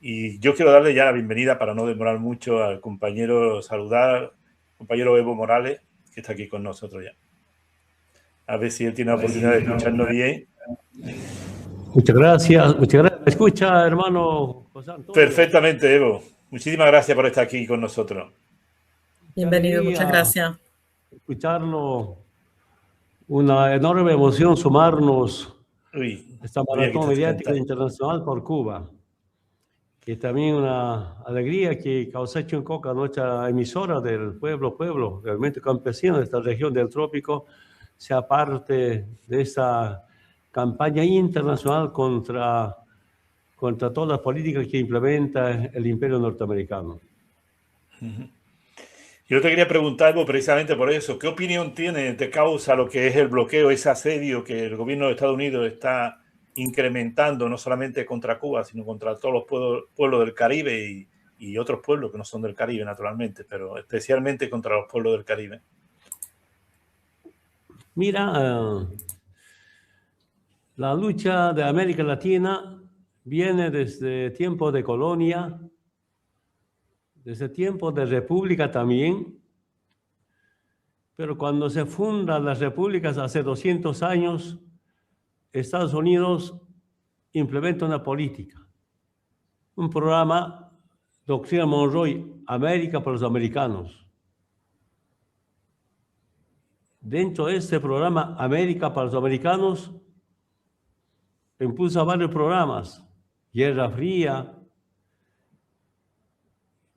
Y yo quiero darle ya la bienvenida, para no demorar mucho, al compañero compañero Evo Morales, que está aquí con nosotros ya. A ver si él tiene la oportunidad de escucharnos bien. Muchas gracias. ¿Me escucha, hermano José Antonio? Perfectamente, Evo. Muchísimas gracias por estar aquí con nosotros. Bienvenido, muchas gracias. Escucharlo, una enorme emoción sumarnos a esta maratón mediática internacional por Cuba. Y también una alegría que Causachi un Coca, nuestra emisora del pueblo, realmente campesino de esta región del trópico, sea parte de esta campaña internacional contra todas las políticas que implementa el imperio norteamericano. Yo te quería preguntar, Evo, precisamente por eso, ¿qué opinión tiene de causa lo que es el bloqueo, ese asedio que el gobierno de Estados Unidos está incrementando, no solamente contra Cuba, sino contra todos los pueblos del Caribe y otros pueblos que no son del Caribe, naturalmente, pero especialmente contra los pueblos del Caribe? Mira, la lucha de América Latina viene desde tiempos de colonia, desde tiempos de república también, pero cuando se fundan las repúblicas hace 200 años, Estados Unidos implementa una política, un programa, Doctrina Monroe, América para los americanos. Dentro de este programa, América para los americanos, impulsa varios programas, Guerra Fría,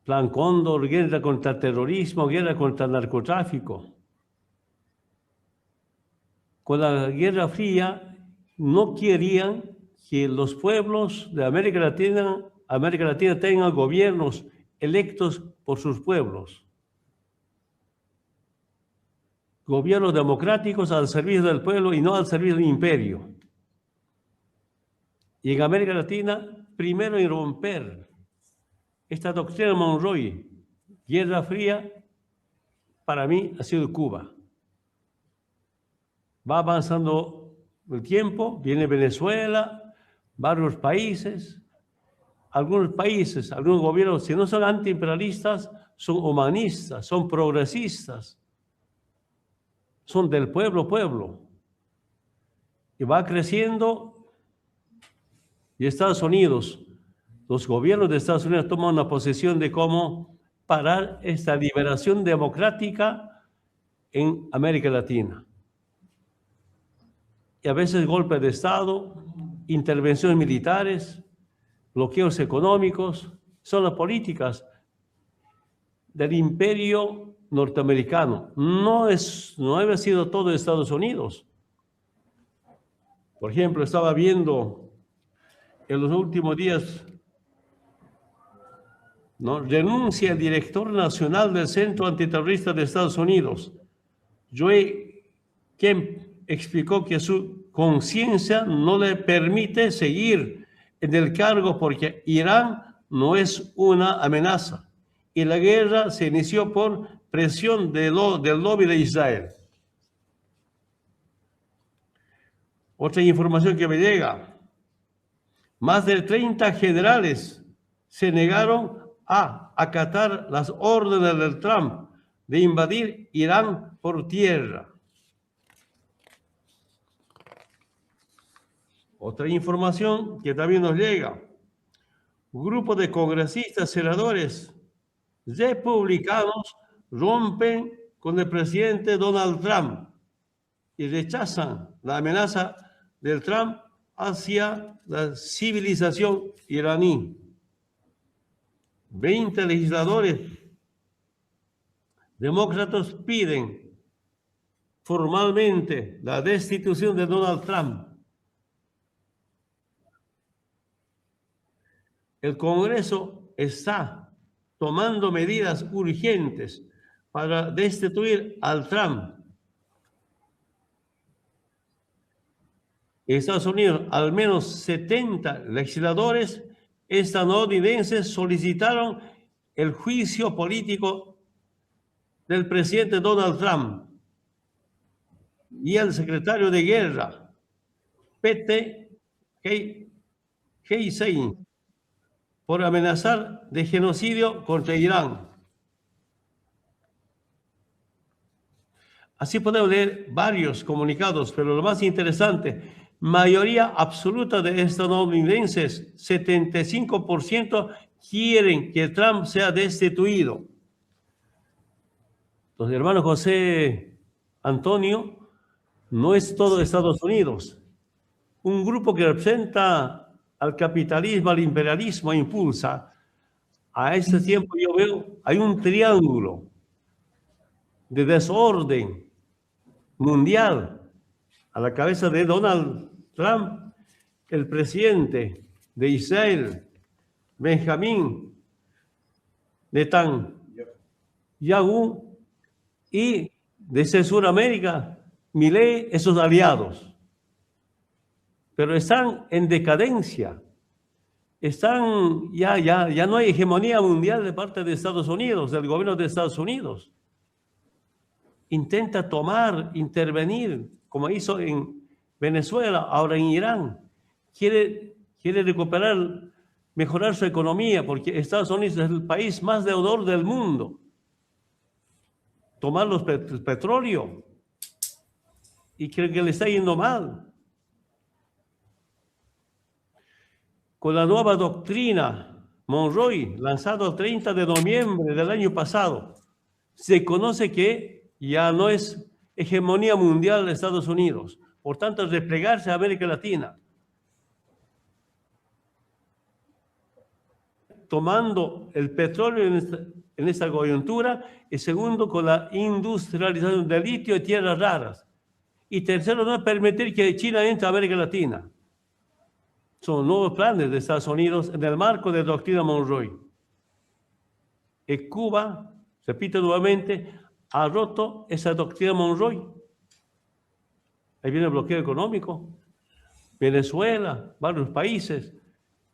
Plan Cóndor, guerra contra el terrorismo, guerra contra el narcotráfico. Con la Guerra Fría no querían que los pueblos de América Latina tengan gobiernos electos por sus pueblos. Gobiernos democráticos al servicio del pueblo y no al servicio del imperio. Y en América Latina, primero en romper esta doctrina Monroe, Guerra Fría, para mí ha sido Cuba. Va avanzando el tiempo, viene Venezuela, varios países, algunos gobiernos, si no son antiimperialistas, son humanistas, son progresistas, son del pueblo. Y va creciendo, y Estados Unidos, los gobiernos de Estados Unidos toman una posición de cómo parar esta liberación democrática en América Latina. Y a veces golpes de Estado, intervenciones militares, bloqueos económicos, son las políticas del imperio norteamericano. No había sido todo Estados Unidos. Por ejemplo, estaba viendo en los últimos días, ¿no? Renuncia el director nacional del Centro Antiterrorista de Estados Unidos, Joe Kemp, explicó que su conciencia no le permite seguir en el cargo porque Irán no es una amenaza y la guerra se inició por presión del lobby de Israel. Otra información que me llega: más de 30 generales se negaron a acatar las órdenes del Trump de invadir Irán por tierra. Otra información que también nos llega: un grupo de congresistas, senadores republicanos rompen con el presidente Donald Trump y rechazan la amenaza del Trump hacia la civilización iraní. 20 legisladores demócratas piden formalmente la destitución de Donald Trump. El Congreso está tomando medidas urgentes para destituir al Trump. En Estados Unidos, al menos 70 legisladores estadounidenses solicitaron el juicio político del presidente Donald Trump y el secretario de Guerra, Pete Hegseth, por amenazar de genocidio contra Irán. Así podemos leer varios comunicados, pero lo más interesante, mayoría absoluta de estadounidenses, 75%, quieren que Trump sea destituido. Entonces, hermano José Antonio, no es todo Estados Unidos. Un grupo que representa al capitalismo, al imperialismo, impulsa. A este tiempo yo veo, hay un triángulo de desorden mundial a la cabeza de Donald Trump, el presidente de Israel, Benjamín Netanyahu, y desde Sudamérica, Milei, esos aliados. Pero están en decadencia. Están, ya no hay hegemonía mundial de parte de Estados Unidos, del gobierno de Estados Unidos. Intenta tomar, intervenir, como hizo en Venezuela, ahora en Irán. Quiere recuperar, mejorar su economía, porque Estados Unidos es el país más deudor del mundo. Tomar el petróleo y cree que le está yendo mal. Con la nueva doctrina Monroe, lanzada el 30 de noviembre del año pasado, se conoce que ya no es hegemonía mundial de Estados Unidos. Por tanto, replegarse a América Latina. Tomando el petróleo en esta coyuntura, y segundo, con la industrialización de litio y tierras raras. Y tercero, no permitir que China entre a América Latina. Son nuevos planes de Estados Unidos en el marco de la doctrina Monroe. Y Cuba, repito nuevamente, ha roto esa doctrina Monroe. Ahí viene el bloqueo económico. Venezuela, varios países.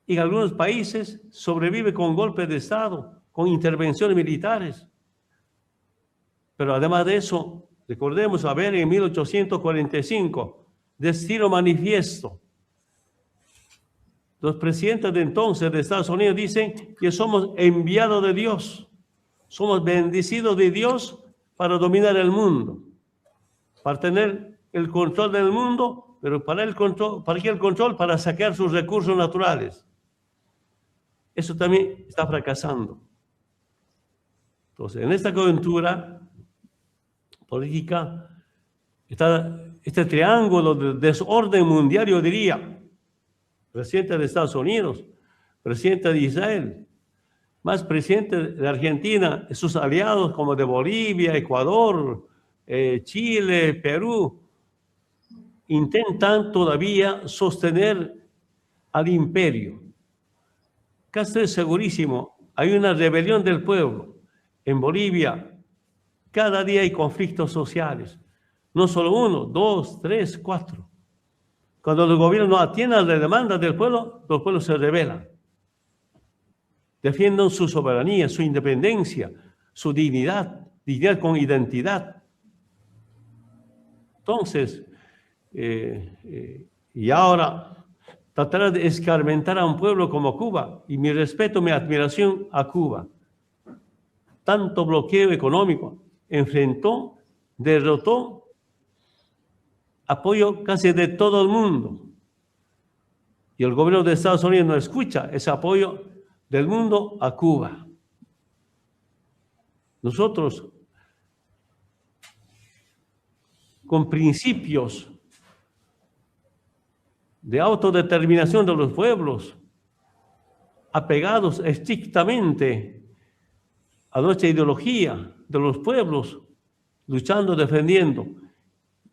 Y algunos países sobreviven con golpes de Estado, con intervenciones militares. Pero además de eso, recordemos haber en 1845, Destino Manifiesto. Los presidentes de entonces de Estados Unidos dicen que somos enviados de Dios, somos bendecidos de Dios para dominar el mundo, para tener el control del mundo, pero ¿para qué el control? Para saquear sus recursos naturales. Eso también está fracasando. Entonces, en esta coyuntura política está este triángulo de desorden mundial, yo diría, presidente de Estados Unidos, presidente de Israel, más presidente de Argentina, sus aliados como de Bolivia, Ecuador, Chile, Perú, intentan todavía sostener al imperio. Casi es segurísimo, hay una rebelión del pueblo. En Bolivia, cada día hay conflictos sociales. No solo uno, dos, tres, cuatro. Cuando el gobierno no atiende a las demandas del pueblo, los pueblos se rebelan. Defienden su soberanía, su independencia, su dignidad, dignidad con identidad. Entonces, y ahora tratar de escarmentar a un pueblo como Cuba, y mi respeto, mi admiración a Cuba. Tanto bloqueo económico, enfrentó, derrotó, apoyo casi de todo el mundo. Y el gobierno de Estados Unidos no escucha ese apoyo del mundo a Cuba. Nosotros, con principios de autodeterminación de los pueblos, apegados estrictamente a nuestra ideología de los pueblos, luchando, defendiendo.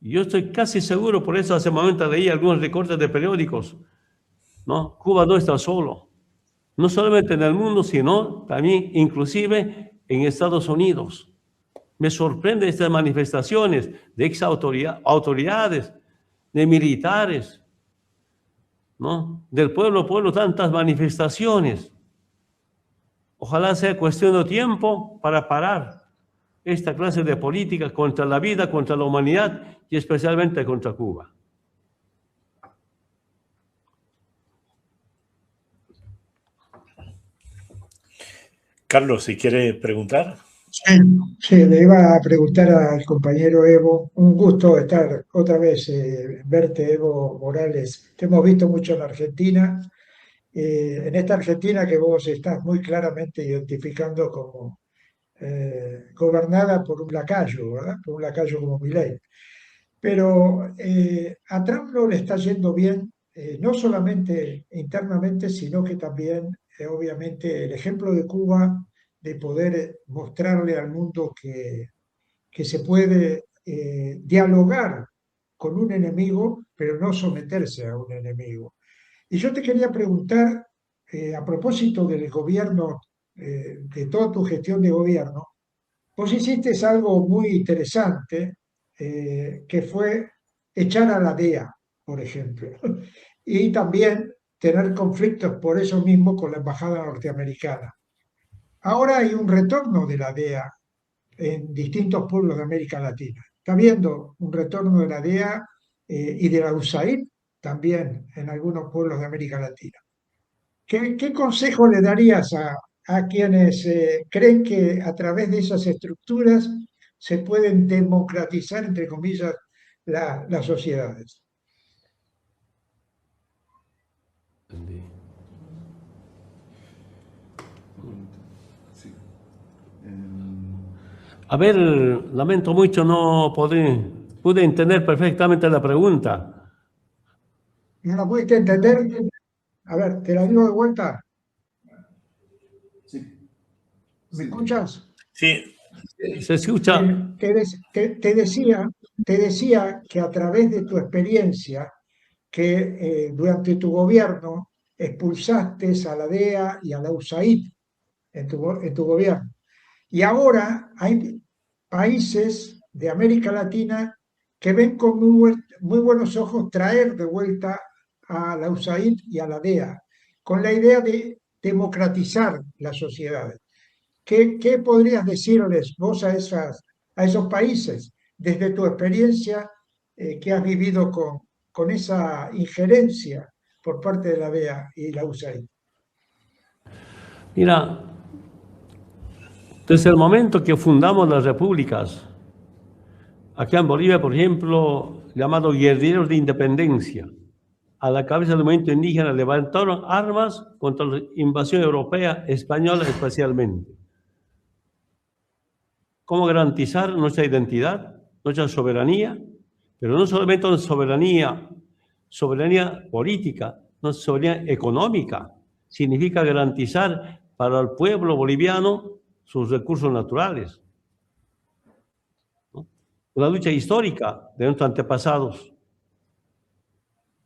Yo estoy casi seguro, por eso hace un momento leí algunos recortes de periódicos, ¿no? Cuba no está solo, no solamente en el mundo, sino también inclusive en Estados Unidos. Me sorprende estas manifestaciones de ex autoridades, de militares, ¿no? Del pueblo, tantas manifestaciones. Ojalá sea cuestión de tiempo para parar esta clase de política contra la vida, contra la humanidad y especialmente contra Cuba. Carlos, si quiere preguntar. Sí, sí, le iba a preguntar al compañero Evo. Un gusto estar otra vez, verte, Evo Morales. Te hemos visto mucho en Argentina, en esta Argentina que vos estás muy claramente identificando como gobernada por un lacayo, ¿verdad? Por un lacayo como Milei. Pero a Trump no le está yendo bien, no solamente internamente, sino que también, obviamente, el ejemplo de Cuba, de poder mostrarle al mundo que se puede dialogar con un enemigo, pero no someterse a un enemigo. Y yo te quería preguntar, a propósito del gobierno, de toda tu gestión de gobierno, vos hiciste algo muy interesante, que fue echar a la DEA, por ejemplo, y también tener conflictos por eso mismo con la embajada norteamericana. Ahora hay un retorno de la DEA en distintos pueblos de América Latina. Está habiendo un retorno de la DEA y de la USAID también en algunos pueblos de América Latina. ¿Qué consejo le darías a quienes creen que a través de esas estructuras se pueden democratizar, entre comillas, las sociedades? A ver, lamento mucho, no pude entender perfectamente la pregunta. ¿No la pudiste entender? A ver, te la digo de vuelta. ¿Me escuchas? Sí, Se escucha. Te decía que a través de tu experiencia, que durante tu gobierno expulsaste a la DEA y a la USAID en tu gobierno. Y ahora hay países de América Latina que ven con muy buenos ojos traer de vuelta a la USAID y a la DEA, con la idea de democratizar las sociedades. ¿Qué podrías decirles vos a esos países desde tu experiencia que has vivido con esa injerencia por parte de la DEA y la USAID? Mira, desde el momento que fundamos las repúblicas, aquí en Bolivia, por ejemplo, llamados guerrilleros de independencia, a la cabeza del movimiento indígena levantaron armas contra la invasión europea, española especialmente. ¿Cómo garantizar nuestra identidad, nuestra soberanía? Pero no solamente una soberanía política, no soberanía económica. Significa garantizar para el pueblo boliviano sus recursos naturales, ¿no? Una lucha histórica de nuestros antepasados.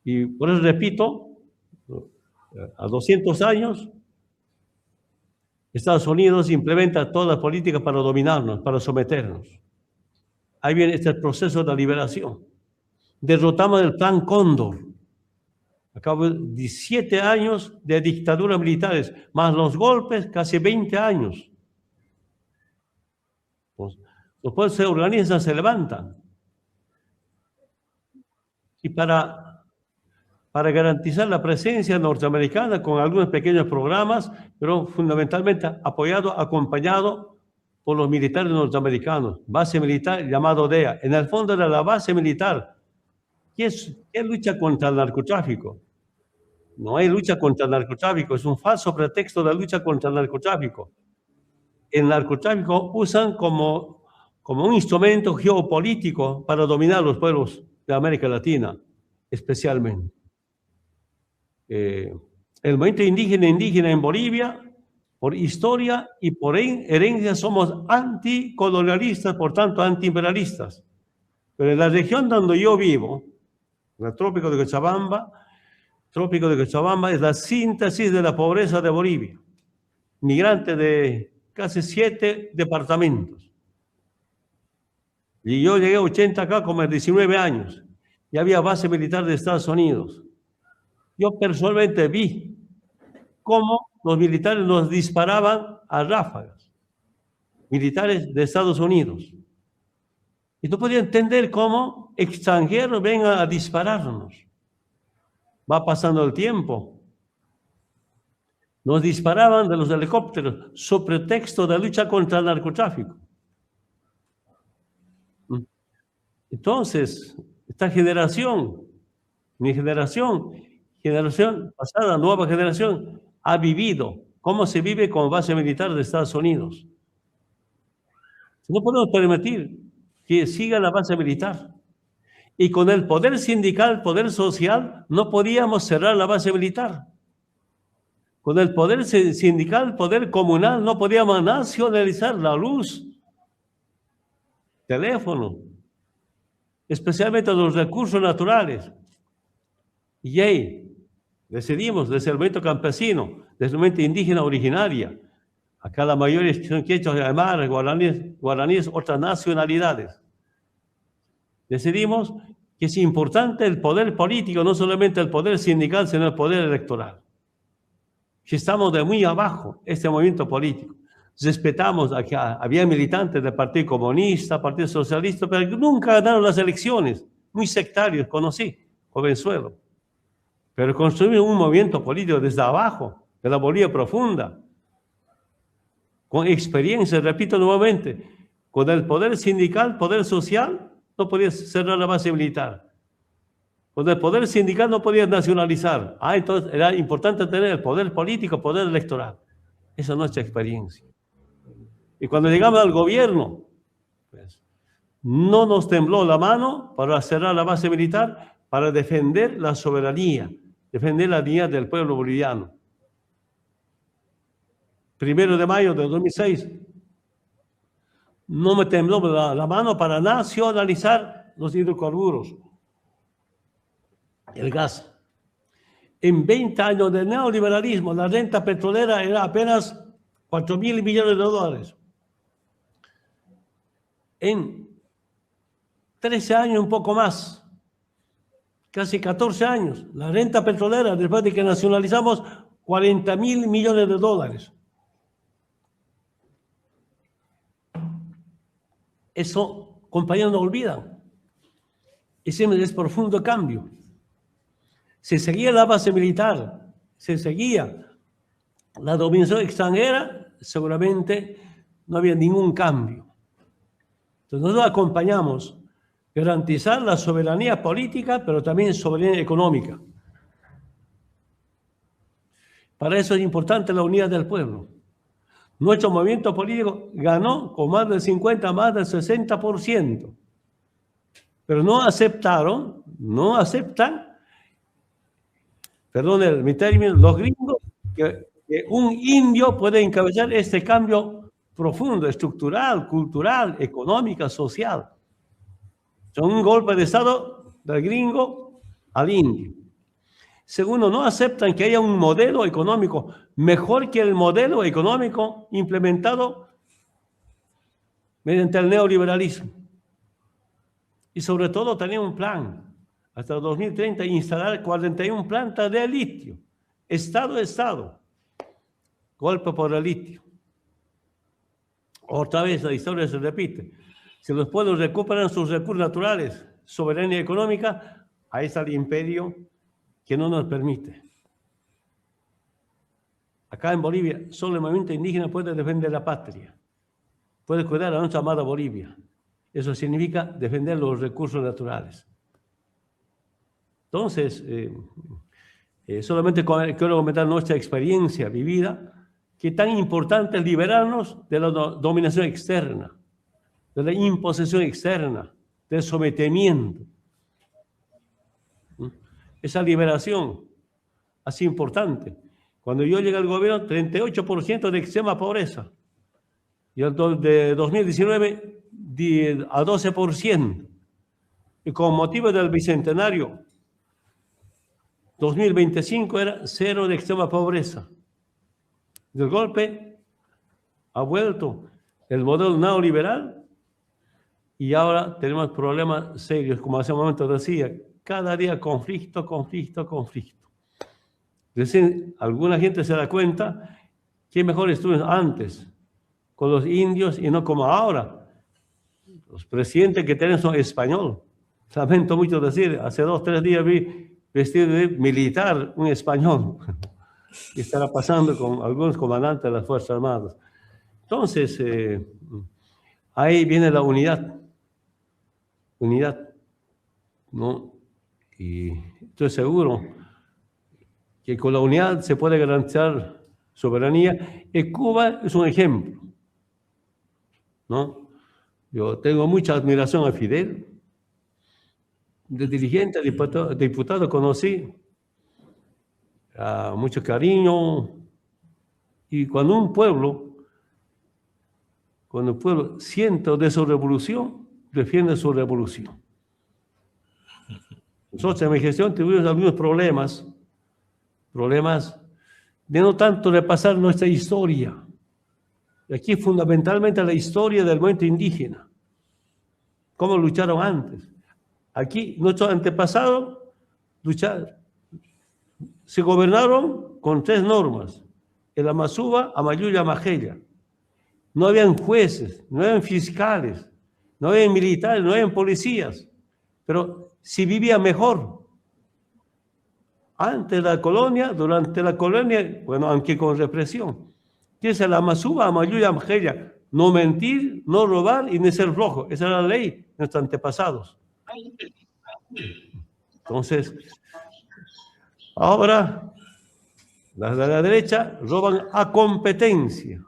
Y por eso repito, a 200 años, Estados Unidos implementa todas las políticas para dominarnos, para someternos. Ahí viene este proceso de liberación. Derrotamos el Plan Cóndor. Acabo de 17 años de dictaduras militares, más los golpes, casi 20 años. Pues, los pueblos se organizan, se levantan. Y para garantizar la presencia norteamericana con algunos pequeños programas, pero fundamentalmente apoyado, acompañado por los militares norteamericanos. Base militar llamado DEA. En el fondo de la base militar, ¿qué lucha contra el narcotráfico? No hay lucha contra el narcotráfico, es un falso pretexto de lucha contra el narcotráfico. El narcotráfico usan como un instrumento geopolítico para dominar los pueblos de América Latina, especialmente. El movimiento indígena en Bolivia, por historia y por herencia, somos anticolonialistas, por tanto antiimperialistas. Pero en la región donde yo vivo, en el trópico de Cochabamba es la síntesis de la pobreza de Bolivia. Migrante de casi 7 departamentos. Y yo llegué a 80 acá como a 19 años. Y había base militar de Estados Unidos. Yo personalmente vi cómo los militares nos disparaban a ráfagas. Militares de Estados Unidos. Y no podía entender cómo extranjeros vengan a dispararnos. Va pasando el tiempo. Nos disparaban de los helicópteros sobre pretexto de lucha contra el narcotráfico. Entonces, esta generación, mi generación pasada, nueva generación, ha vivido cómo se vive con base militar de Estados Unidos. No podemos permitir que siga la base militar. Y con el poder sindical, poder social, no podíamos cerrar la base militar. Con el poder sindical, poder comunal, no podíamos nacionalizar la luz, teléfono, especialmente los recursos naturales. Y ahí decidimos desde el movimiento campesino, desde el movimiento indígena originaria, acá la mayoría son quechos, aymara, guaraníes, otras nacionalidades. Decidimos que es importante el poder político, no solamente el poder sindical, sino el poder electoral. Si estamos de muy abajo, este movimiento político, respetamos a que había militantes del Partido Comunista, Partido Socialista, pero que nunca ganaron las elecciones, muy sectarios, conocí, jovenzuelo. Pero construimos un movimiento político desde abajo, de la Bolivia profunda, con experiencia, repito nuevamente, con el poder sindical, poder social, no podía cerrar la base militar. Con el poder sindical no podía nacionalizar. Entonces era importante tener el poder político, poder electoral. Esa es nuestra experiencia. Y cuando llegamos al gobierno, pues, no nos tembló la mano para cerrar la base militar, para defender la soberanía, defender la dignidad del pueblo boliviano. 1 de mayo de 2006, no me tembló la mano para nacionalizar los hidrocarburos, el gas. En 20 años de neoliberalismo, la renta petrolera era apenas 4.000 millones de dólares. En 13 años, un poco más, casi 14 años, la renta petrolera, después de que nacionalizamos, 40.000 millones de dólares. Eso, compañeros, no olvidan. Ese es profundo cambio. Se seguía la base militar, se seguía la dominación extranjera, seguramente no había ningún cambio. Entonces nosotros acompañamos garantizar la soberanía política, pero también soberanía económica. Para eso es importante la unidad del pueblo. Nuestro movimiento político ganó con más del 50, más del 60%. Pero no aceptan, perdón mi término, los gringos, que un indio puede encabezar este cambio profundo, estructural, cultural, económico, social. Son un golpe de Estado del gringo al indio. Segundo, no aceptan que haya un modelo económico mejor que el modelo económico implementado mediante el neoliberalismo. Y sobre todo tener un plan, hasta el 2030, instalar 41 plantas de litio, estado a estado, golpe por el litio. Otra vez la historia se repite. Si los pueblos recuperan sus recursos naturales, soberanía económica, ahí está el imperio que no nos permite. Acá en Bolivia, solo el movimiento indígena puede defender la patria, puede cuidar a nuestra amada Bolivia. Eso significa defender los recursos naturales. Entonces, solamente quiero comentar nuestra experiencia vivida, que tan importante es liberarnos de la dominación externa, de la imposición externa, del sometimiento. Esa liberación así importante. Cuando yo llegué al gobierno, 38% de extrema pobreza. Y de 2019 a 12%. Y con motivo del bicentenario, 2025 era 0 de extrema pobreza. Del golpe ha vuelto el modelo neoliberal y ahora tenemos problemas serios, como hace un momento decía, cada día conflicto. Recién alguna gente se da cuenta que mejor estuvimos antes con los indios y no como ahora. Los presidentes que tienen son españoles. Lamento mucho decir, hace 2 o 3 días vi vestido de militar un español. que estará pasando con algunos comandantes de las Fuerzas Armadas. Entonces, ahí viene la unidad, ¿no? Y estoy seguro que con la unidad se puede garantizar soberanía. Y Cuba es un ejemplo, ¿no? Yo tengo mucha admiración a Fidel. De dirigente, diputado conocí, mucho cariño. Y cuando un pueblo siente de su revolución, defiende su revolución. Nosotros en mi gestión tuvimos algunos problemas de no tanto repasar nuestra historia. Y aquí fundamentalmente la historia del movimiento indígena. Cómo lucharon antes. Aquí nuestros antepasados se gobernaron con 3 normas. El Amazúa, Amayuya, Amajella. No habían jueces, no habían fiscales, no habían militares, no habían policías. Pero si vivía mejor. Antes de la colonia, durante la colonia, bueno, aunque con represión. Dice la Amazúa, Amayuya, Amajella. No mentir, no robar y ni ser flojo. Esa era la ley de nuestros antepasados. Entonces, ahora las de la derecha roban a competencia.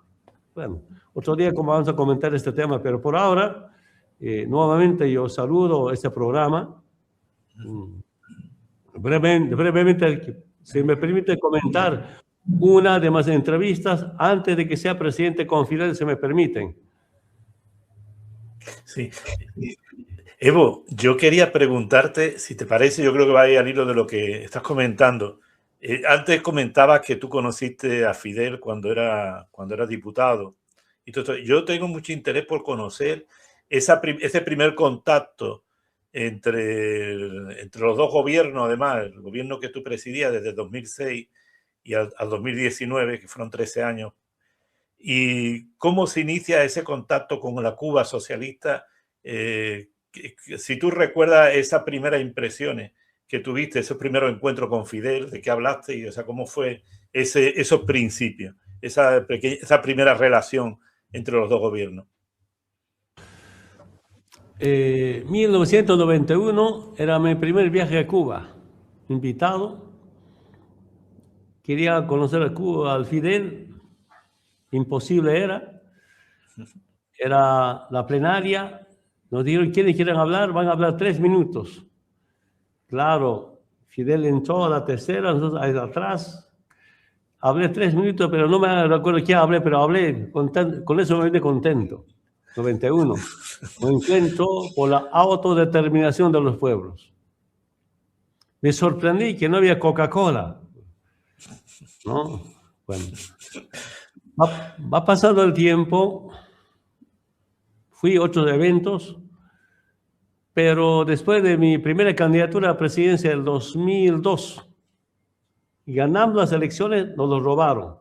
Bueno, otro día como vamos a comentar este tema, pero por ahora, nuevamente yo saludo este programa. Brevemente, si me permite comentar una de más entrevistas antes de que sea presidente con Fidel, se me permiten. Sí. Evo, yo quería preguntarte, si te parece, yo creo que va a ir al hilo de lo que estás comentando. Antes comentabas que tú conociste a Fidel cuando era diputado. Entonces, yo tengo mucho interés por conocer ese primer contacto entre los dos gobiernos, además, el gobierno que tú presidías desde 2006 y al 2019, que fueron 13 años. Y cómo se inicia ese contacto con la Cuba socialista. Si tú recuerdas esas primeras impresiones que tuviste, esos primeros encuentros con Fidel, de qué hablaste, y o sea, cómo fue esos principios, esa primera relación entre los dos gobiernos. 1991 era mi primer viaje a Cuba, invitado. Quería conocer a Cuba, al Fidel, imposible era. Era la plenaria. Nos dijeron, ¿quiénes quieren hablar? Van a hablar 3 minutos. Claro, Fidel entró a la tercera, nosotros ahí atrás. Hablé 3 minutos, pero no me recuerdo qué hablé, pero hablé, con eso me vine contento. 91. Un encuentro por la autodeterminación de los pueblos. Me sorprendí que no había Coca-Cola, ¿no? Bueno, va pasando el tiempo. Fui a otros eventos, pero después de mi primera candidatura a la presidencia del 2002, y ganando las elecciones, nos lo robaron.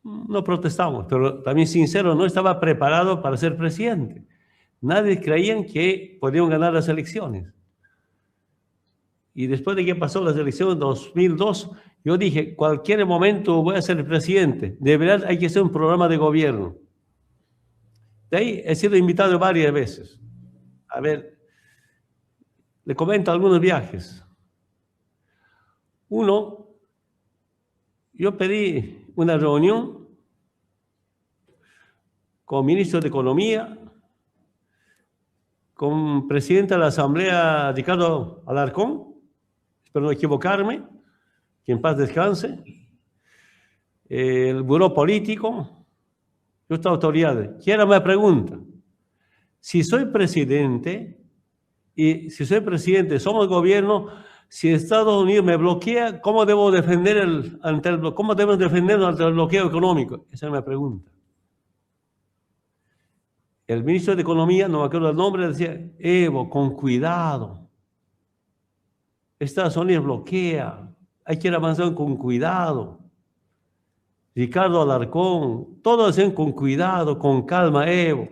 No protestamos, pero también sincero, no estaba preparado para ser presidente. Nadie creía que podían ganar las elecciones. Y después de que pasó las elecciones en 2002, yo dije, cualquier momento voy a ser presidente. De verdad hay que hacer un programa de gobierno. De ahí he sido invitado varias veces. A ver, le comento algunos viajes. Uno, yo pedí una reunión con ministro de Economía, con presidente de la Asamblea, Ricardo Alarcón, espero no equivocarme, que en paz descanse, el buró político, y otras autoridades. Y ahora me pregunta, si soy presidente, somos gobierno, si Estados Unidos me bloquea, ¿cómo debo defendernos ante el bloqueo económico? Esa es mi pregunta. El ministro de Economía, no me acuerdo el nombre, decía, Evo, con cuidado. Estados Unidos bloquea, hay que ir avanzando con cuidado. Ricardo Alarcón, todos hacen con cuidado, con calma, Evo.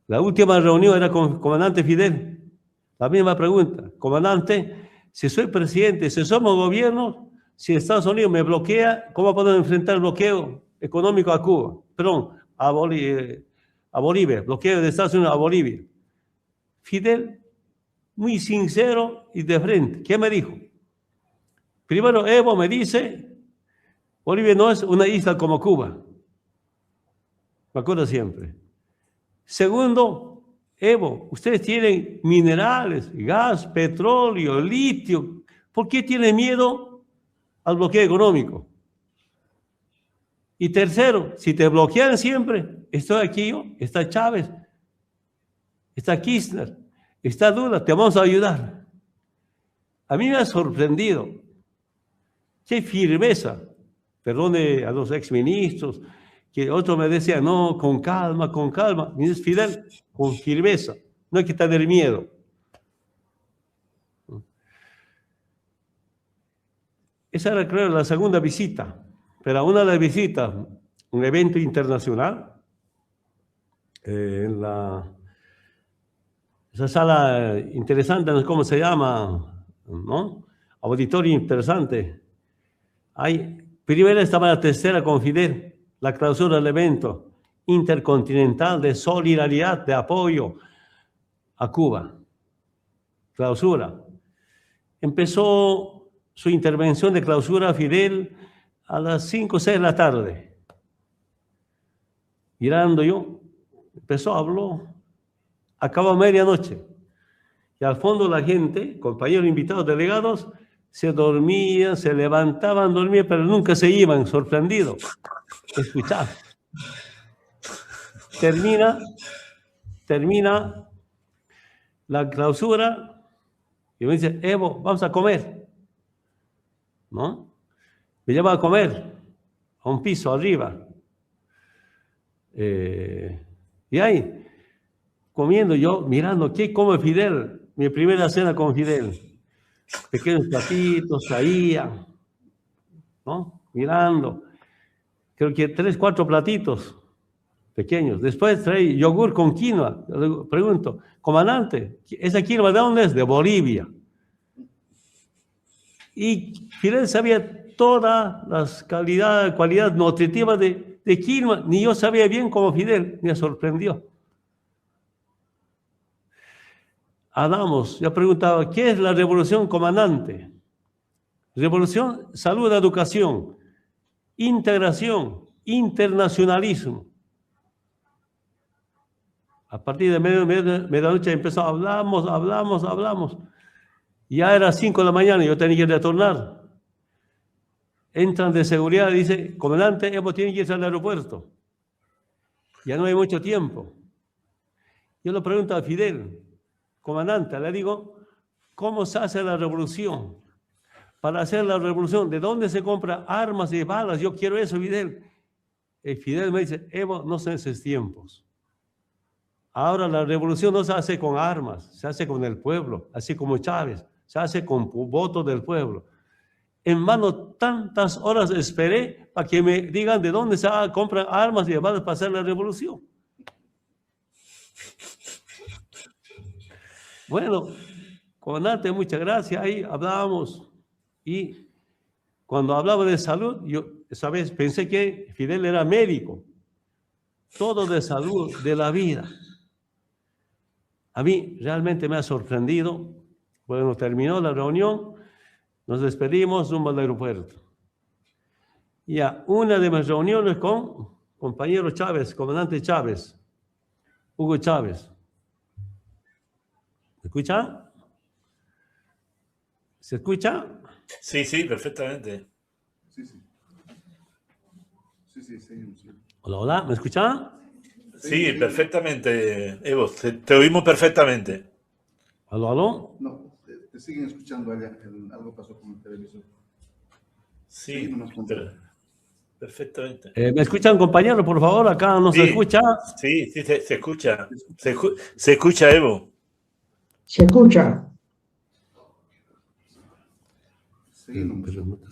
La última reunión era con el comandante Fidel. La misma pregunta, comandante, si soy presidente, si somos gobierno, Si Estados Unidos me bloquea, ¿cómo puedo enfrentar el bloqueo económico a Cuba? Perdón, a Bolivia, bloqueo de Estados Unidos a Bolivia. Fidel, muy sincero y de frente, ¿qué me dijo? Primero, Evo me dice, Bolivia no es una isla como Cuba. Me acuerdo siempre. Segundo, Evo, ustedes tienen minerales, gas, petróleo, litio. ¿Por qué tienen miedo al bloqueo económico? Y tercero, si te bloquean siempre, estoy aquí yo, está Chávez, está Kirchner, está Lula, te vamos a ayudar. A mí me ha sorprendido. Qué firmeza. Perdone a los exministros, que otros me decían, no, con calma, con calma. Y es Fidel, con firmeza. No hay que tener miedo. Esa era, creo, la segunda visita. Pero una de las visitas, un evento internacional, en esa sala interesante, no sé cómo se llama, ¿no? Auditorio interesante. Primero estaba la tercera con Fidel, la clausura del evento intercontinental de solidaridad, de apoyo a Cuba. Clausura. Empezó su intervención de clausura Fidel a las 5 o 6 de la tarde. Mirando yo, empezó, habló, acabó a medianoche. Y al fondo la gente, compañeros invitados, delegados, se dormían, se levantaban, dormían, pero nunca se iban, sorprendidos. Escuchad. Termina la clausura y me dice, Evo, vamos a comer. ¿No? Me lleva a comer a un piso arriba. Y ahí, comiendo yo, mirando, ¿qué come Fidel? Mi primera cena con Fidel. Pequeños platitos, ahí, ¿no? Mirando. Creo que 3, 4 platitos pequeños. Después trae yogur con quinoa. Le pregunto, comandante, ¿esa quinoa de dónde es? De Bolivia. Y Fidel sabía todas las cualidades nutritivas de quinoa. Ni yo sabía bien como Fidel. Me sorprendió. Hablamos, yo preguntaba, ¿qué es la revolución, comandante? Revolución, salud, educación, integración, internacionalismo. A partir de medianoche empezó, hablamos. Ya era 5 de la mañana, yo tenía que retornar. Entran de seguridad y dice, comandante, Evo tiene que irse al aeropuerto. Ya no hay mucho tiempo. Yo le pregunto a Fidel, comandante, le digo, ¿cómo se hace la revolución? Para hacer la revolución, ¿de dónde se compra armas y balas? Yo quiero eso, Fidel. Y Fidel me dice, Evo, no son esos tiempos. Ahora la revolución no se hace con armas, se hace con el pueblo, así como Chávez, se hace con votos del pueblo. En vano tantas horas esperé para que me digan de dónde se compran armas y balas para hacer la revolución. Bueno, comandante, muchas gracias. Ahí hablábamos. Y cuando hablaba de salud, yo esa vez pensé que Fidel era médico. Todo de salud, de la vida. A mí realmente me ha sorprendido. Bueno, terminó la reunión, nos despedimos rumbo al aeropuerto. Y a una de mis reuniones con compañero Chávez, comandante Chávez, Hugo Chávez. ¿Me escucha? ¿Se escucha? Sí, perfectamente. Sí. Hola, ¿me escucha? Sí, perfectamente, Evo, te oímos perfectamente. ¿Aló? No, te siguen escuchando allá. Algo pasó con el televisor. Sí, perfectamente. ¿Me escuchan, compañeros? Por favor, acá no se escucha. Sí, se escucha. Se escucha, Evo. ¿Se escucha? Seguimos. Se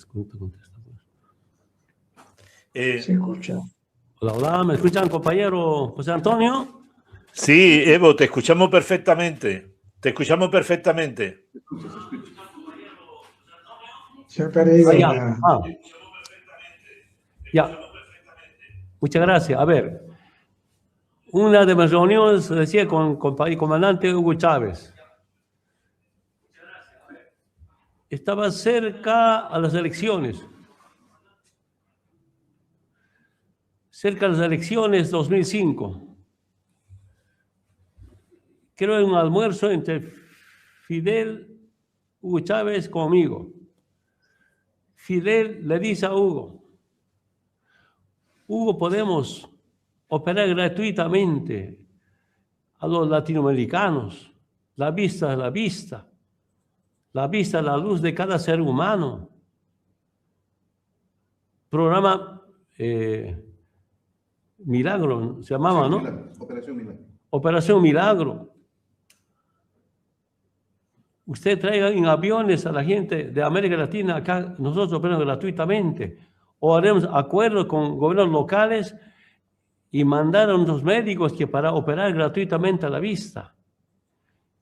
escucha. Hola, ¿me escuchan, compañero José Antonio? Sí, Evo, te escuchamos perfectamente. Te escuchamos perfectamente. Se escucha. Se ha perdido ya. la... Ya. Muchas gracias. A ver, una de mis reuniones decía con el comandante Hugo Chávez. Estaba cerca a las elecciones. Cerca de las elecciones 2005. Creo en un almuerzo entre Fidel, Hugo Chávez conmigo. Fidel le dice a Hugo, podemos operar gratuitamente a los latinoamericanos. La vista es la vista. La vista es la luz de cada ser humano. Programa Milagro, se llamaba, Sí, ¿no? Milagro, Operación Milagro. Operación Milagro. Usted traiga en aviones a la gente de América Latina, acá nosotros operamos gratuitamente. O haremos acuerdos con gobiernos locales y mandar a nuestros médicos que para operar gratuitamente a la vista.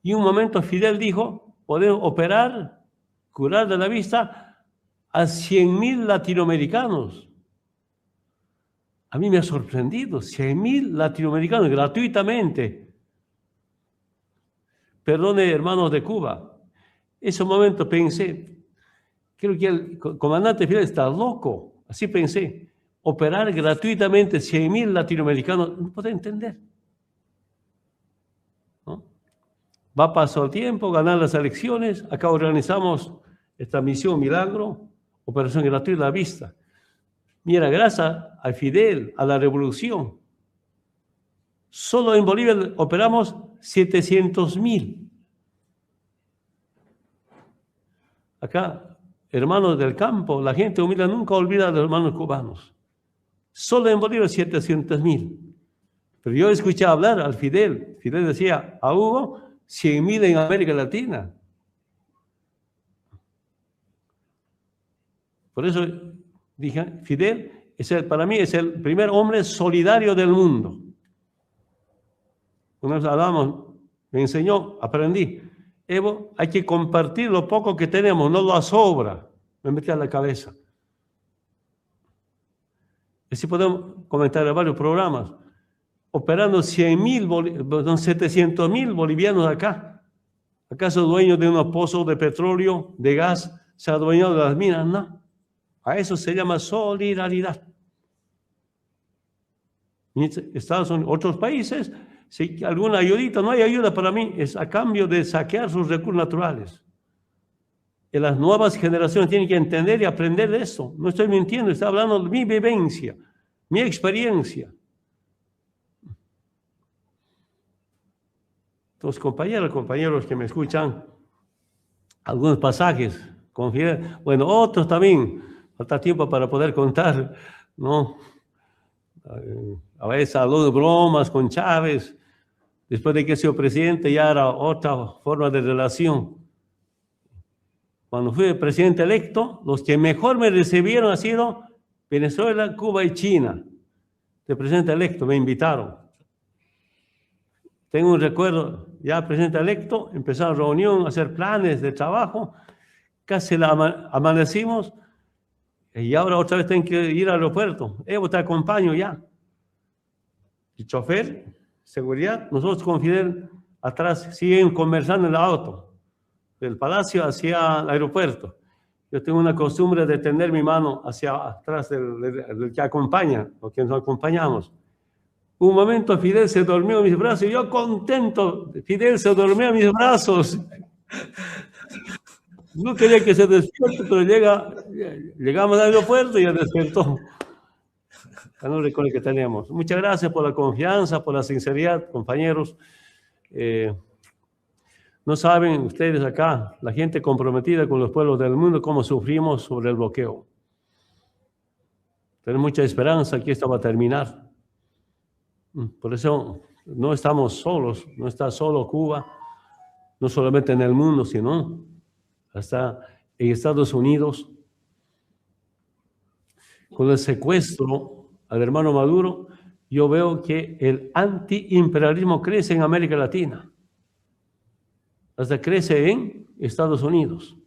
Y un momento Fidel dijo, podemos operar, curar de la vista a 100,000 latinoamericanos. A mí me ha sorprendido, 100,000 latinoamericanos gratuitamente. Perdone, hermanos de Cuba. Ese momento pensé, creo que el comandante Fidel está loco. Así pensé, operar gratuitamente 100,000 latinoamericanos, no puedo entender. ¿No? Va pasando el tiempo, ganar las elecciones, acá organizamos esta misión Milagro, operación gratuita a la vista. Mira, gracias a Fidel, a la revolución, solo en Bolivia operamos 700,000. Acá, hermanos del campo, la gente humilde nunca olvida a los hermanos cubanos. Solo en Bolivia 700,000. Pero yo escuché hablar al Fidel. Fidel decía, a Hugo, 100,000 en América Latina. Por eso dije, Fidel para mí es el primer hombre solidario del mundo. Una vez hablamos, me enseñó, aprendí. Evo, hay que compartir lo poco que tenemos, no lo sobra. Me metí a la cabeza. Así podemos comentar en varios programas. Operando 700,000 bolivianos acá. ¿Acaso dueños de unos pozos de petróleo, de gas, se ha adueñado de las minas? No. A eso se llama solidaridad. En Estados Unidos, otros países, si alguna ayudita, no hay ayuda para mí, es a cambio de saquear sus recursos naturales. Y las nuevas generaciones tienen que entender y aprender de eso. No estoy mintiendo, estoy hablando de mi vivencia, mi experiencia. Entonces, compañeros que me escuchan, algunos pasajes, bueno, otros también, falta tiempo para poder contar, ¿no? A veces algunas bromas con Chávez, después de que ha sido presidente ya era otra forma de relación. Cuando fui presidente electo, los que mejor me recibieron han sido Venezuela, Cuba y China. De presidente electo me invitaron. Tengo un recuerdo, ya presidente electo, empezamos reunión, a hacer planes de trabajo, casi amanecimos, y ahora otra vez tengo que ir al aeropuerto. Evo, te acompaño ya. El chofer, seguridad, nosotros con Fidel atrás siguen conversando en el auto, del palacio hacia el aeropuerto. Yo tengo una costumbre de tener mi mano hacia atrás del que acompaña, o que nos acompañamos. Un momento Fidel se durmió en mis brazos y yo contento, Fidel se durmió en mis brazos. No quería que se despierte, pero llegamos al aeropuerto y ya despertó. No recuerdo que tenemos. Muchas gracias por la confianza, por la sinceridad, compañeros. No saben ustedes acá, la gente comprometida con los pueblos del mundo, cómo sufrimos sobre el bloqueo. Tenemos mucha esperanza que esto va a terminar. Por eso no estamos solos, no está solo Cuba, no solamente en el mundo, sino hasta en Estados Unidos. Con el secuestro al hermano Maduro, yo veo que el antiimperialismo crece en América Latina, hasta crece en Estados Unidos.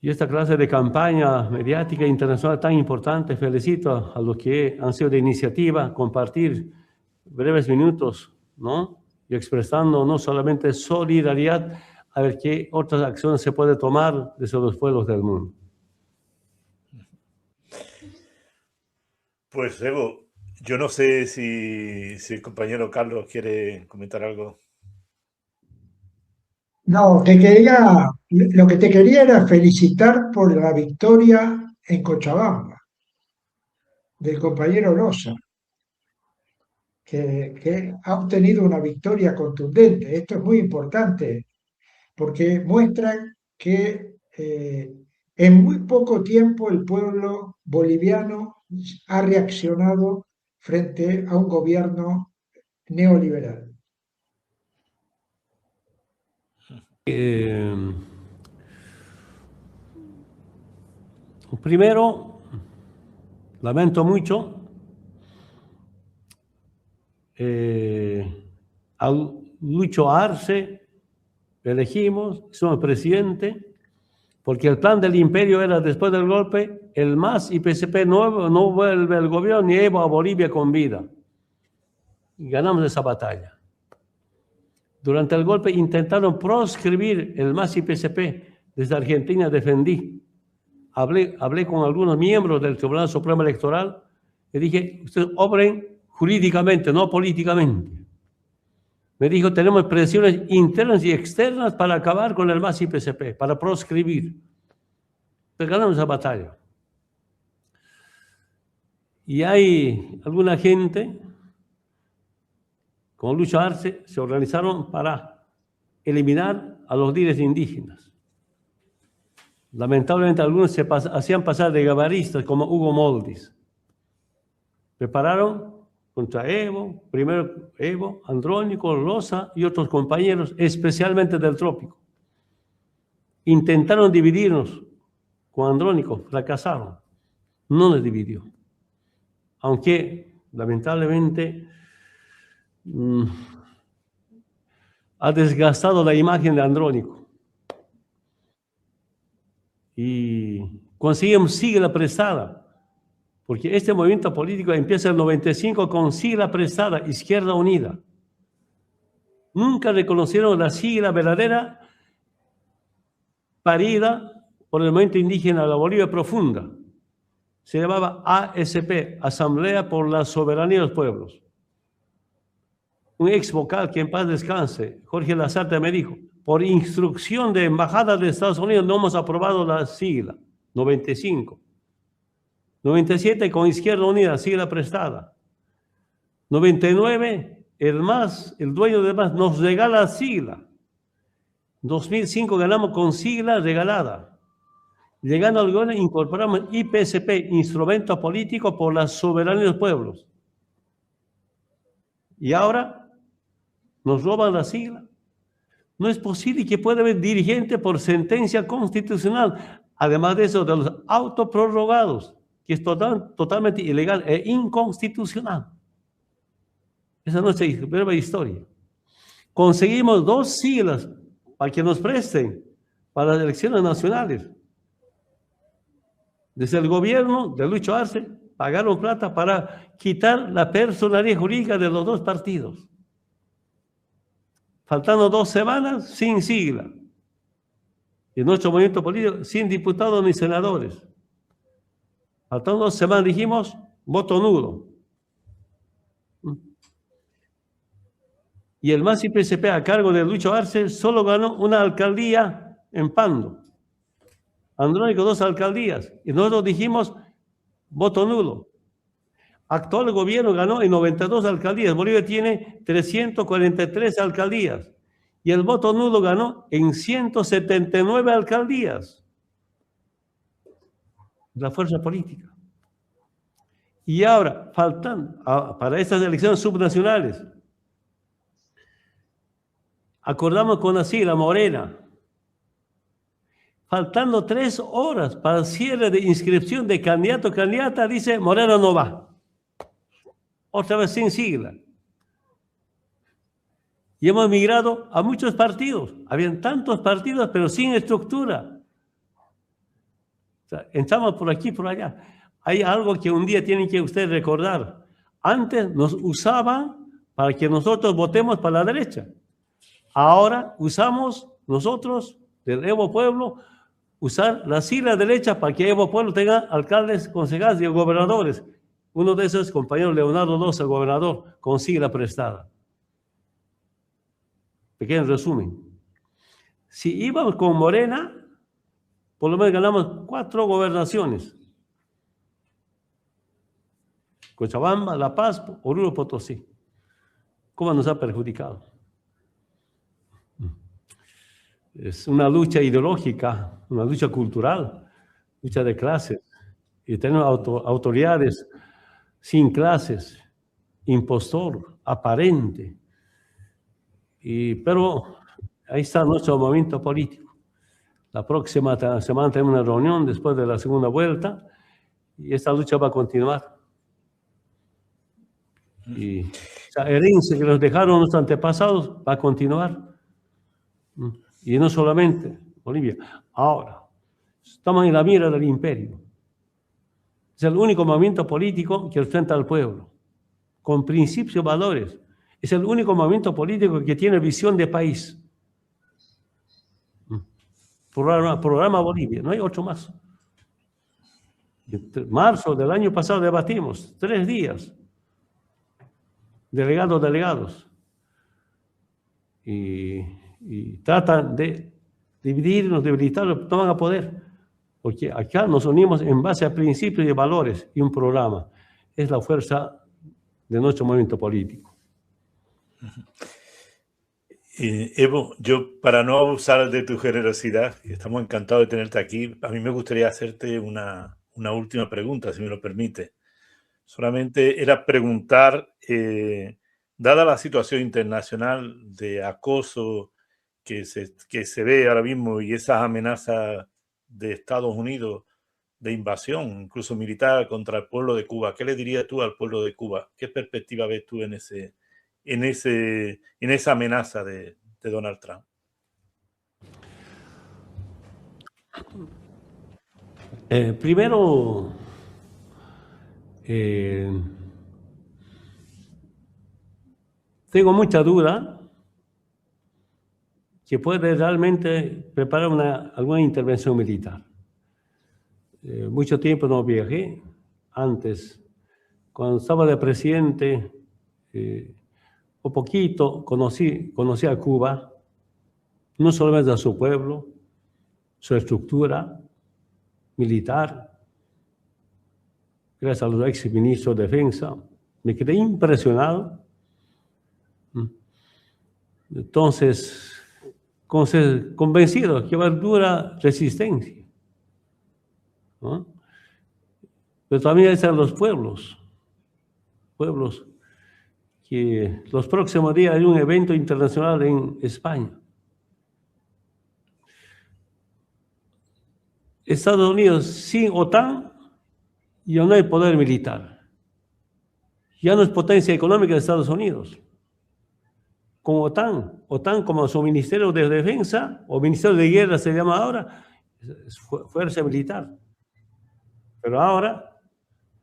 Y esta clase de campaña mediática internacional tan importante, felicito a los que han sido de iniciativa, compartir breves minutos, ¿no? Y expresando no solamente solidaridad, a ver qué otras acciones se puede tomar desde los pueblos del mundo. Pues Evo, yo no sé si el compañero Carlos quiere comentar algo. No, lo que te quería era felicitar por la victoria en Cochabamba del compañero Loza, que ha obtenido una victoria contundente. Esto es muy importante porque muestra que en muy poco tiempo el pueblo boliviano ha reaccionado frente a un gobierno neoliberal. Primero, lamento mucho a Lucho Arce, elegimos, somos presidente, porque el plan del imperio era después del golpe, el MAS y PSP no vuelve al gobierno ni Evo a Bolivia con vida. Y ganamos esa batalla. Durante el golpe intentaron proscribir el MAS y PSP. Desde Argentina defendí. Hablé con algunos miembros del Tribunal Supremo Electoral y dije, ustedes obren jurídicamente, no políticamente. Me dijo, tenemos presiones internas y externas para acabar con el MAS y PSP, para proscribir. Pero ganamos esa batalla. Y hay alguna gente, como Lucho Arce, se organizaron para eliminar a los líderes indígenas. Lamentablemente algunos se hacían pasar de gabaristas como Hugo Moldis. Prepararon contra Evo, primero Evo, Andrónico, Loza y otros compañeros, especialmente del trópico. Intentaron dividirnos con Andrónico, fracasaron. No nos dividió. Aunque, lamentablemente, ha desgastado la imagen de Andrónico. Y conseguimos sigla prestada, porque este movimiento político empieza en el 95 con sigla prestada, Izquierda Unida. Nunca reconocieron la sigla verdadera parida por el movimiento indígena de la Bolivia Profunda. Se llamaba ASP, Asamblea por la Soberanía de los Pueblos. Un ex vocal que en paz descanse, Jorge Lazarte, me dijo, por instrucción de Embajada de Estados Unidos no hemos aprobado la sigla, 95. 97 con Izquierda Unida, sigla prestada. 99, el MAS, el dueño de MAS, nos regala la sigla. 2005 ganamos con sigla regalada. Llegando al gobierno incorporamos IPSP, Instrumento Político por la Soberanía de los Pueblos. Y ahora nos roban la sigla. No es posible que pueda haber dirigente por sentencia constitucional, además de eso, de los autoprorrogados, que es totalmente ilegal e inconstitucional. Esa es nuestra breve historia. Conseguimos 2 siglas para que nos presten para las elecciones nacionales. Desde el gobierno de Lucho Arce pagaron plata para quitar la personalidad jurídica de los 2 partidos. Faltando 2 semanas sin sigla. Y nuestro movimiento político sin diputados ni senadores. Faltando 2 semanas dijimos voto nulo. Y el MAS y PSP a cargo de Lucho Arce solo ganó una alcaldía en Pando. Andrónico 2 alcaldías. Y nosotros dijimos voto nulo. Actual gobierno ganó en 92 alcaldías. Bolivia tiene 343 alcaldías. Y el voto nulo ganó en 179 alcaldías. La fuerza política. Y ahora, faltan para estas elecciones subnacionales, acordamos con la sigla Morena. Faltando 3 horas para el cierre de inscripción de candidato o candidata, dice Morena no va. Otra vez sin sigla. Y hemos migrado a muchos partidos. Habían tantos partidos, pero sin estructura. O sea, entramos por aquí, por allá. Hay algo que un día tienen que ustedes recordar. Antes nos usaban para que nosotros votemos para la derecha. Ahora usamos nosotros, del Evo Pueblo, usar la sigla derecha para que Evo Pueblo tenga alcaldes, concejales y gobernadores. Uno de esos compañeros, Leonardo Loza, gobernador, con sigla prestada. Pequeño resumen. Si íbamos con Morena, por lo menos ganamos 4 gobernaciones. Cochabamba, La Paz, Oruro, Potosí. ¿Cómo nos ha perjudicado? Es una lucha ideológica, una lucha cultural, lucha de clases. Y tenemos autoridades sin clases, impostor, aparente. Pero ahí está nuestro movimiento político. La próxima semana tenemos una reunión después de la segunda vuelta y esta lucha va a continuar. Y esa herencia que nos dejaron nuestros antepasados va a continuar. Y no solamente Bolivia. Ahora, estamos en la mira del imperio. Es el único movimiento político que enfrenta al pueblo, con principios y valores. Es el único movimiento político que tiene visión de país. Programa Bolivia, no hay otro más. En marzo del año pasado debatimos 3 días. Delegados. Y tratan de dividirnos, debilitarnos, no van a poder. Porque acá nos unimos en base a principios y valores y un programa. Es la fuerza de nuestro movimiento político. Evo, yo para no abusar de tu generosidad, estamos encantados de tenerte aquí, a mí me gustaría hacerte una última pregunta, si me lo permite. Solamente era preguntar, dada la situación internacional de acoso que se ve ahora mismo y esas amenazas de Estados Unidos de invasión, incluso militar, contra el pueblo de Cuba, ¿qué le dirías tú al pueblo de Cuba? ¿Qué perspectiva ves tú en esa amenaza de Donald Trump? Primero, tengo mucha duda que puede realmente preparar alguna intervención militar. Mucho tiempo no viajé. Antes, cuando estaba de presidente, un poquito conocí a Cuba, no solamente a su pueblo, su estructura militar. Gracias a los ex ministros de Defensa, me quedé impresionado. Entonces, convencido que va a haber dura resistencia, ¿no? Pero también están los pueblos que los próximos días hay un evento internacional en España. Estados Unidos sin OTAN ya no hay poder militar. Ya no es potencia económica de Estados Unidos. Con OTAN como su Ministerio de Defensa o Ministerio de Guerra se llama ahora, es fuerza militar. Pero ahora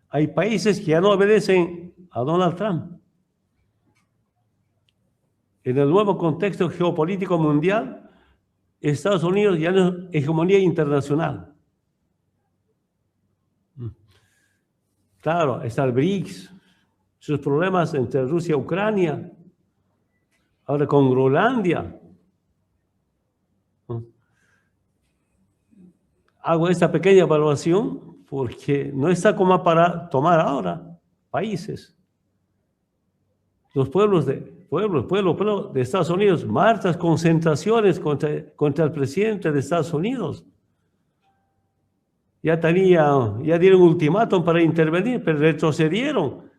hay países que ya no obedecen a Donald Trump. En el nuevo contexto geopolítico mundial, Estados Unidos ya no es hegemonía internacional. Claro, está el BRICS, sus problemas entre Rusia y Ucrania, ahora con Groenlandia. Hago esta pequeña evaluación porque no está como para tomar ahora países. Los pueblos de Estados Unidos, marchas, concentraciones contra el presidente de Estados Unidos. Ya dieron ultimátum para intervenir, pero retrocedieron.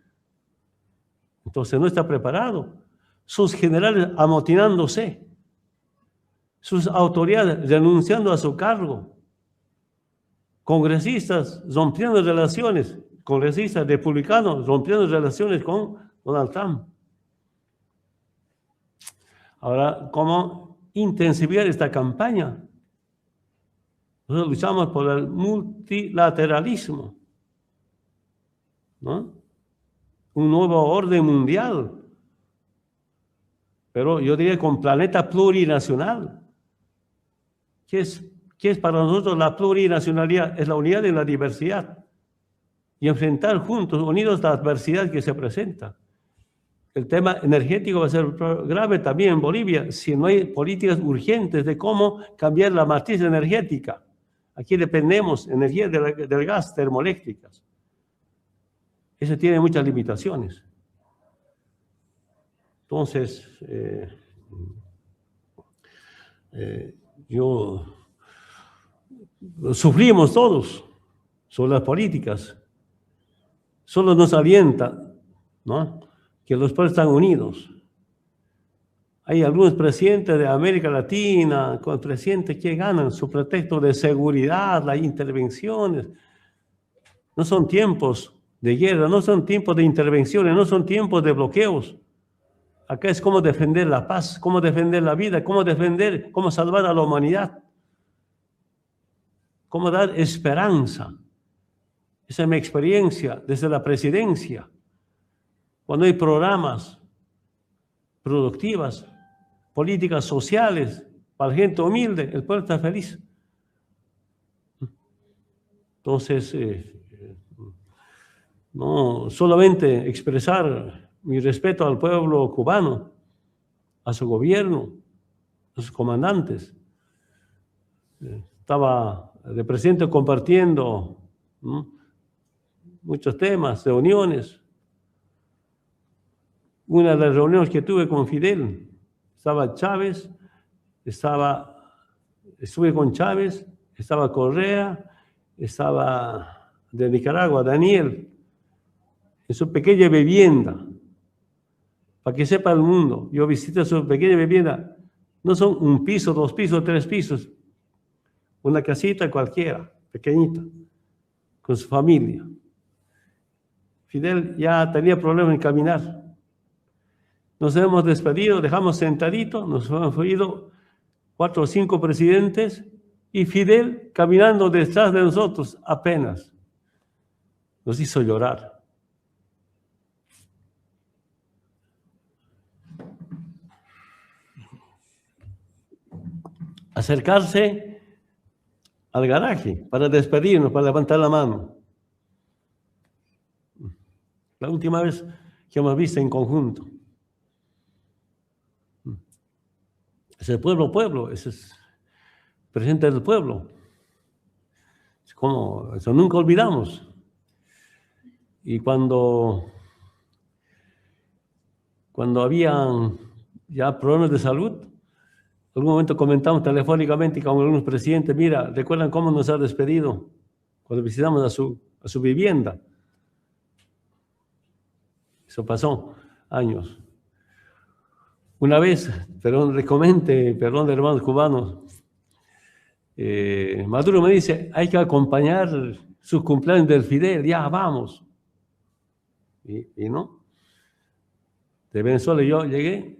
Entonces no está preparado. Sus generales amotinándose, sus autoridades renunciando a su cargo, congresistas rompiendo relaciones, congresistas republicanos rompiendo relaciones con Donald Trump. Ahora, ¿cómo intensificar esta campaña? Nosotros luchamos por el multilateralismo, ¿no? Un nuevo orden mundial. Pero yo diría con planeta plurinacional. ¿Qué es para nosotros la plurinacionalidad? Es la unidad en la diversidad. Y enfrentar juntos, unidos, la adversidad que se presenta. El tema energético va a ser grave también en Bolivia si no hay políticas urgentes de cómo cambiar la matriz energética. Aquí dependemos de energía del gas, termoeléctricas. Eso tiene muchas limitaciones. Entonces, sufrimos todos sobre las políticas. Solo nos alienta, ¿no?, que los pueblos están unidos. Hay algunos presidentes de América Latina, con presidentes que ganan su pretexto de seguridad, las intervenciones. No son tiempos de guerra, no son tiempos de intervenciones, no son tiempos de bloqueos. Acá es cómo defender la paz, cómo defender la vida, cómo salvar a la humanidad, cómo dar esperanza. Esa es mi experiencia desde la presidencia. Cuando hay programas productivas, políticas sociales para la gente humilde, el pueblo está feliz. Entonces, no solamente expresar mi respeto al pueblo cubano, a su gobierno, a sus comandantes. Estaba el presidente compartiendo, ¿no?, muchos temas, reuniones. Una de las reuniones que tuve con Fidel, estaba Chávez, estuve con Chávez, estaba Correa, estaba de Nicaragua, Daniel, en su pequeña vivienda. Para que sepa el mundo, yo visité su pequeña vivienda. No son un piso, 2 pisos, 3 pisos. Una casita cualquiera, pequeñita, con su familia. Fidel ya tenía problemas en caminar. Nos hemos despedido, dejamos sentaditos, nos hemos ido 4 o 5 presidentes y Fidel caminando detrás de nosotros apenas. Nos hizo llorar. Acercarse al garaje para despedirnos, para levantar la mano. La última vez que hemos visto en conjunto. Es el pueblo, ese es presidente del pueblo. Es como, eso nunca olvidamos. Y cuando habían ya problemas de salud, en algún momento comentamos telefónicamente con algunos presidentes, mira, ¿recuerdan cómo nos ha despedido cuando visitamos a su vivienda? Eso pasó años. Una vez, perdón, les comente, perdón de hermanos cubanos, Maduro me dice, hay que acompañar sus cumpleaños del Fidel, ya vamos. Y no. De Venezuela yo llegué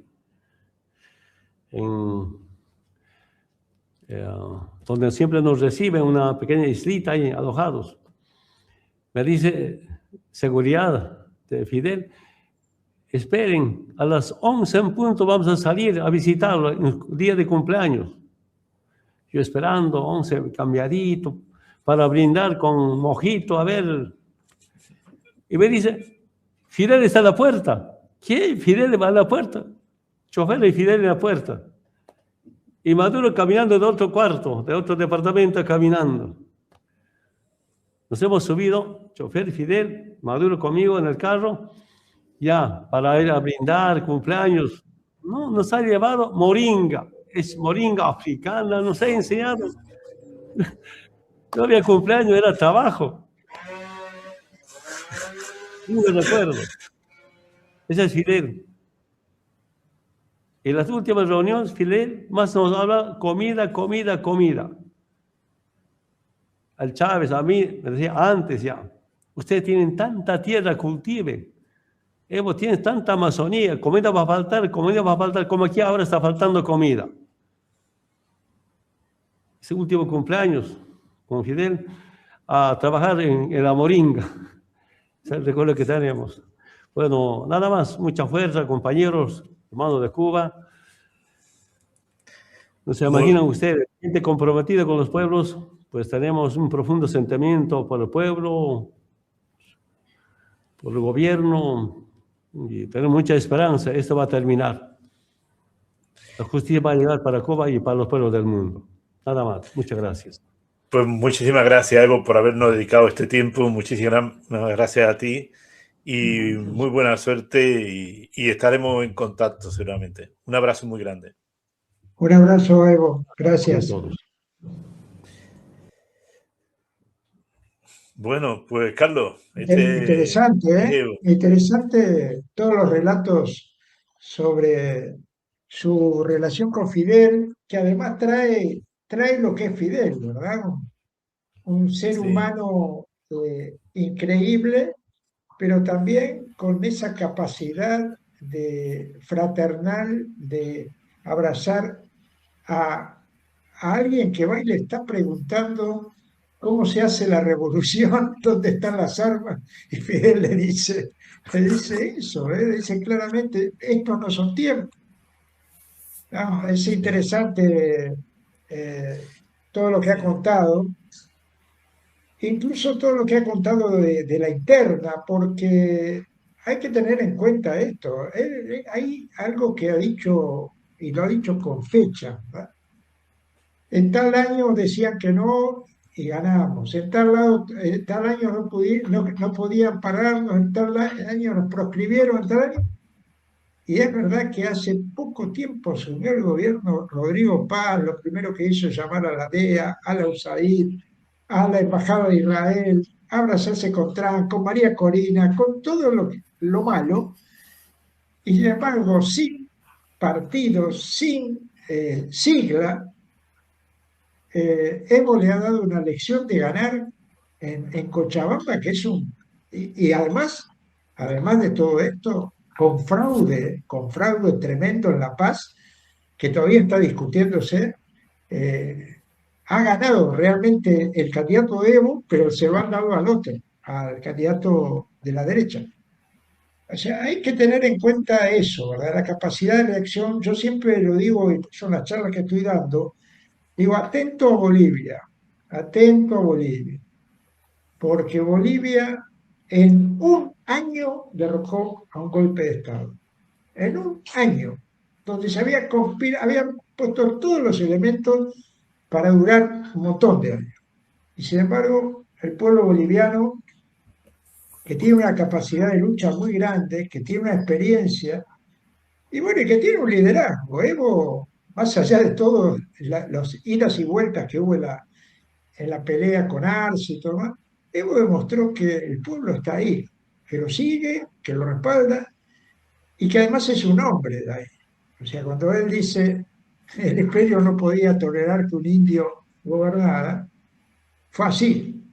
donde siempre nos reciben una pequeña islita ahí alojados. Me dice, seguridad de Fidel, esperen, a las 11 en punto vamos a salir a visitarlo en el día de cumpleaños. Yo esperando, 11 cambiadito, para brindar con mojito, a ver. Y me dice, Fidel está a la puerta. ¿Qué? Fidel va a la puerta. Chofer y Fidel en la puerta. Y Maduro caminando de otro cuarto, de otro departamento caminando. Nos hemos subido, chofer y Fidel, Maduro conmigo en el carro, ya, para ir a brindar cumpleaños. No, nos ha llevado moringa. Es moringa africana, nos ha enseñado. No había cumpleaños, era trabajo. No me recuerdo. Ese es Fidel. En las últimas reuniones, Fidel más nos habla comida, comida, comida. Al Chávez, a mí, me decía antes ya, ustedes tienen tanta tierra, cultive. Evo, tienes tanta Amazonía, comida va a faltar, como aquí ahora está faltando comida. Ese último cumpleaños, con Fidel, a trabajar en la moringa. Es el recuerdo que tenemos. Bueno, nada más, mucha fuerza, compañeros, hermanos de Cuba. No se imaginan ustedes, gente comprometida con los pueblos, pues tenemos un profundo sentimiento por el pueblo, por el gobierno, y tenemos mucha esperanza. Esto va a terminar. La justicia va a llegar para Cuba y para los pueblos del mundo. Nada más. Muchas gracias. Pues muchísimas gracias, Evo, por habernos dedicado este tiempo. Muchísimas gracias a ti y muy buena suerte y estaremos en contacto seguramente. Un abrazo muy grande. Un abrazo, Evo. Gracias. A todos. Bueno, pues Carlos. Interesante, ¿eh? Interesante todos los relatos sobre su relación con Fidel, que además trae lo que es Fidel, ¿verdad? Un ser humano increíble, pero también con esa capacidad de fraternal de abrazar a alguien que va y le está preguntando cómo se hace la revolución, dónde están las armas, y Fidel le dice eso, le dice claramente, estos no son tiempos. No, es interesante todo lo que ha contado, incluso todo lo que ha contado de la interna, porque hay que tener en cuenta esto. Hay algo que ha dicho, y lo ha dicho con fecha, ¿verdad? En tal año decían que no y ganamos. En tal año no podían pararnos, en tal año nos proscribieron, en tal año. Y es verdad que hace poco tiempo asumió el gobierno Rodrigo Paz, lo primero que hizo es llamar a la DEA, a la USAID, a la Embajada de Israel, a abrazarse con Trump, con María Corina, con todo lo malo, y sin embargo, sin partidos, sin sigla, Evo le ha dado una lección de ganar en Cochabamba, que es y además de todo esto, con fraude tremendo en La Paz, que todavía está discutiéndose, ha ganado realmente el candidato Evo, pero se lo han dado al otro, al candidato de la derecha. O sea, hay que tener en cuenta eso, ¿verdad? La capacidad de reacción. Yo siempre lo digo, y son las charlas que estoy dando, digo, atento a Bolivia, porque Bolivia en un año derrocó a un golpe de Estado. En un año, donde se habían puesto todos los elementos para durar un montón de años. Y sin embargo, el pueblo boliviano, que tiene una capacidad de lucha muy grande, que tiene una experiencia, y bueno, y que tiene un liderazgo. Evo, más allá de todos los idas y vueltas que hubo en la pelea con Arce y todo más, Evo demostró que el pueblo está ahí, que lo sigue, que lo respalda, y que además es un hombre de ahí. O sea, cuando él dice el imperio no podía tolerar que un indio gobernara, fue así,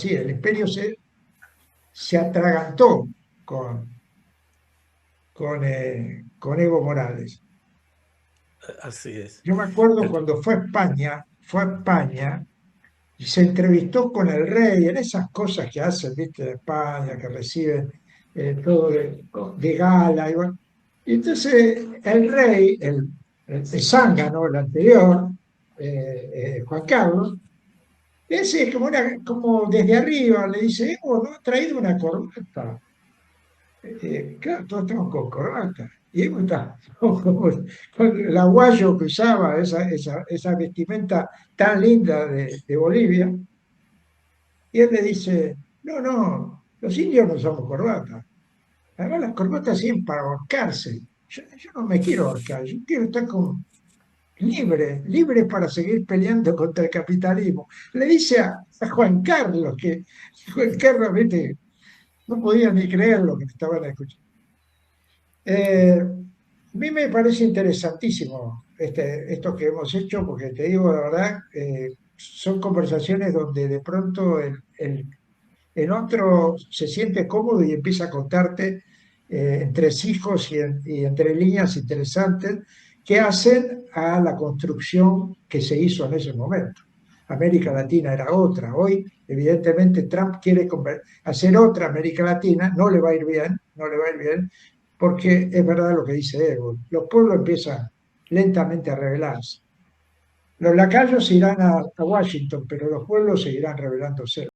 el imperio se atragantó con Evo Morales. Así es. Yo me acuerdo cuando fue a España y se entrevistó con el rey, en esas cosas que hacen, viste, de España, que reciben todo de gala. Y entonces el rey, el zángano, el anterior, Juan Carlos, ese como desde arriba le dice, Evo, ¿no ha traído una corbata? Claro, todos estamos con corbata. Y Evo está con el aguayo que usaba, esa vestimenta tan linda de Bolivia. Y él le dice, no, los indios no usamos corbata. Además, las corbatas sirven para ahorcarse. Yo no me quiero ahorcar, yo quiero estar libre para seguir peleando contra el capitalismo. Le dice a Juan Carlos, que Juan Carlos, viste, no podía ni creer lo que estaban escuchando. A mí me parece interesantísimo esto que hemos hecho, porque te digo la verdad, son conversaciones donde de pronto el otro se siente cómodo y empieza a contarte entre hijos y entre líneas interesantes que hacen a la construcción que se hizo en ese momento. América Latina era otra. Hoy, evidentemente, Trump quiere hacer otra América Latina, no le va a ir bien, no le va a ir bien, porque es verdad lo que dice Evo, los pueblos empiezan lentamente a rebelarse. Los lacayos irán a Washington, pero los pueblos seguirán rebelándose.